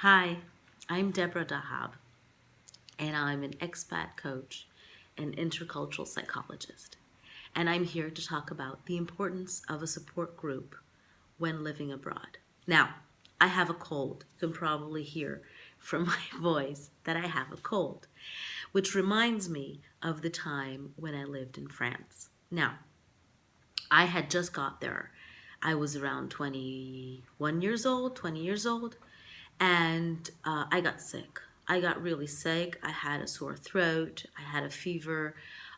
Hi, I'm Deborah Dahab, and I'm an expat coach and intercultural psychologist. And I'm here to talk about the importance of a support group when living abroad. Now, I have a cold. You can probably hear from my voice that I have a cold, which reminds me of the time when I lived in France. Now, I had just got there. I was around 21 years old, 20 years old, and I got sick. I got really sick. I had a sore throat. I had a fever.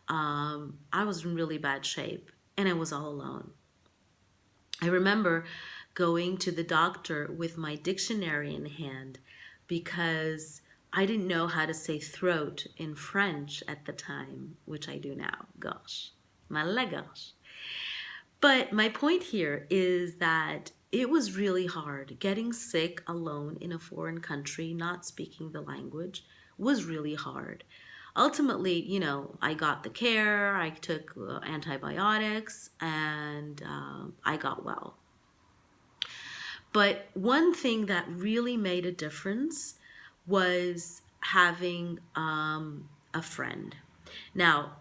I was in really bad shape, and I was all alone. I remember going to the doctor with my dictionary in hand because I didn't know how to say throat in French at the time, which I do now. Gosh, malagash. But my point here is that it was really hard. Getting sick alone in a foreign country, not speaking the language, was really hard. Ultimately, I got the care, I took antibiotics, and I got well. But one thing that really made a difference was having a friend. Now,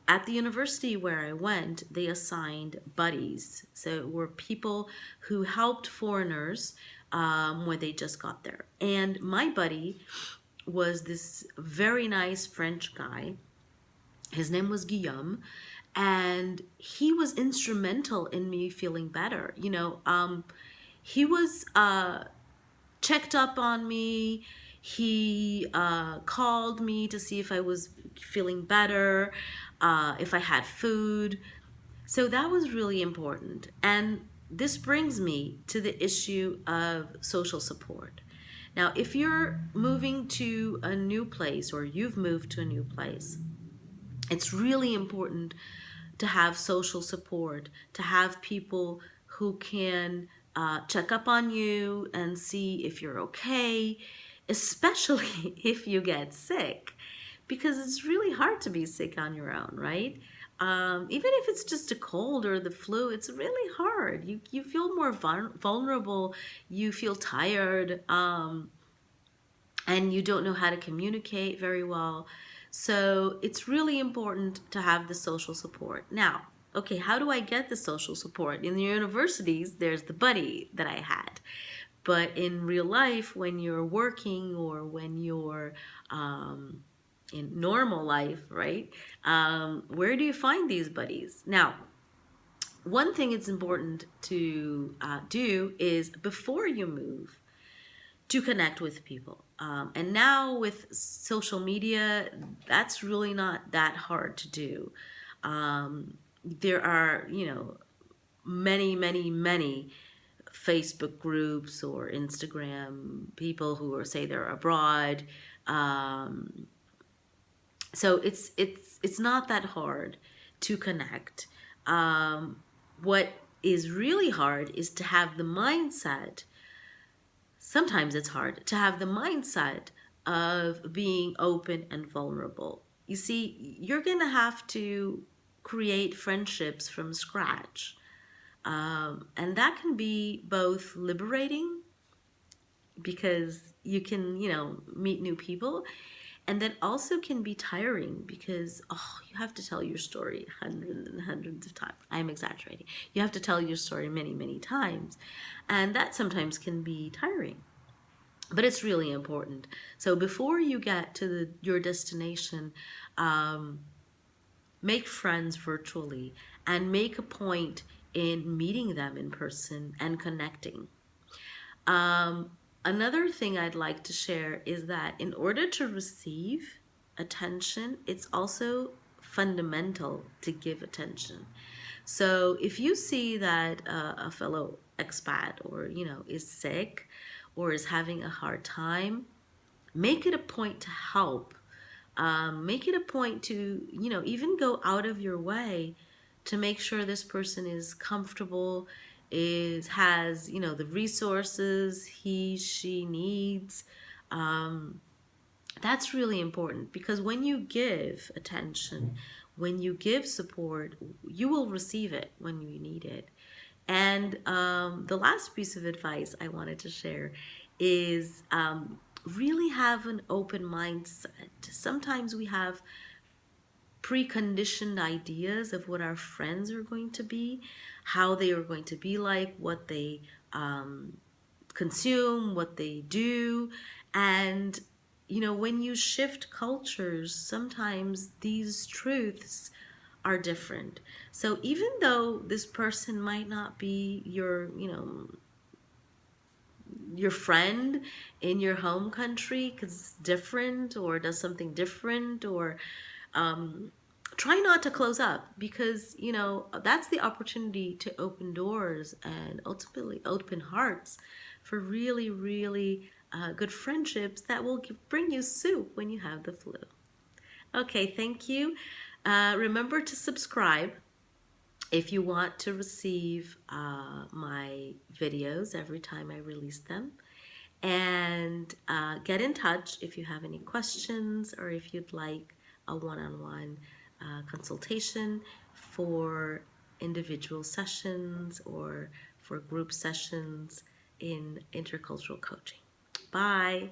at the university where I went, they assigned buddies. So it were people who helped foreigners when they just got there. And my buddy was this very nice French guy. His name was Guillaume, and he was instrumental in me feeling better. He was checked up on me. He called me to see if I was feeling better, if I had food. So that was really important. And this brings me to the issue of social support. Now, if you're moving to a new place or you've moved to a new place, it's really important to have social support, to have people who can check up on you and see if you're okay, especially if you get sick, because it's really hard to be sick on your own, right? Even if it's just a cold or the flu, it's really hard. You feel more vulnerable, you feel tired, and you don't know how to communicate very well. So it's really important to have the social support. Now, okay, how do I get the social support? In the universities, there's the buddy that I had. But in real life, when you're working or when you're in normal life, right? Where do you find these buddies? Now, one thing it's important to do is before you move, to connect with people. And now with social media, that's really not that hard to do. There are, many, many, many Facebook groups or Instagram people who are say they're abroad. So it's not that hard to connect. What is really hard is to have the mindset. Sometimes it's hard to have the mindset of being open and vulnerable. You see, you're going to have to create friendships from scratch. And that can be both liberating because you can, meet new people. And that also can be tiring because, you have to tell your story hundreds and hundreds of times. I'm exaggerating. You have to tell your story many, many times. And that sometimes can be tiring. But it's really important. So before you get to your destination, make friends virtually and make a point in meeting them in person and connecting. Another thing I'd like to share is that in order to receive attention, it's also fundamental to give attention. So if you see that a fellow expat or, is sick or is having a hard time, make it a point to help. Make it a point to, even go out of your way to make sure this person is comfortable, has the resources she needs. That's really important because when you give attention, when you give support, you will receive it when you need it. And the last piece of advice I wanted to share is really have an open mindset. Sometimes we have preconditioned ideas of what our friends are going to be, how they are going to be like, what they consume, what they do. And, when you shift cultures, sometimes these truths are different. So even though this person might not be your friend in your home country because it's different or does something different, or um, try not to close up, because that's the opportunity to open doors and ultimately open hearts for really, really good friendships that will bring you soup when you have the flu. Okay, thank you. Remember to subscribe if you want to receive my videos every time I release them. And get in touch if you have any questions, or if you'd like a one-on-one consultation for individual sessions or for group sessions in intercultural coaching. Bye.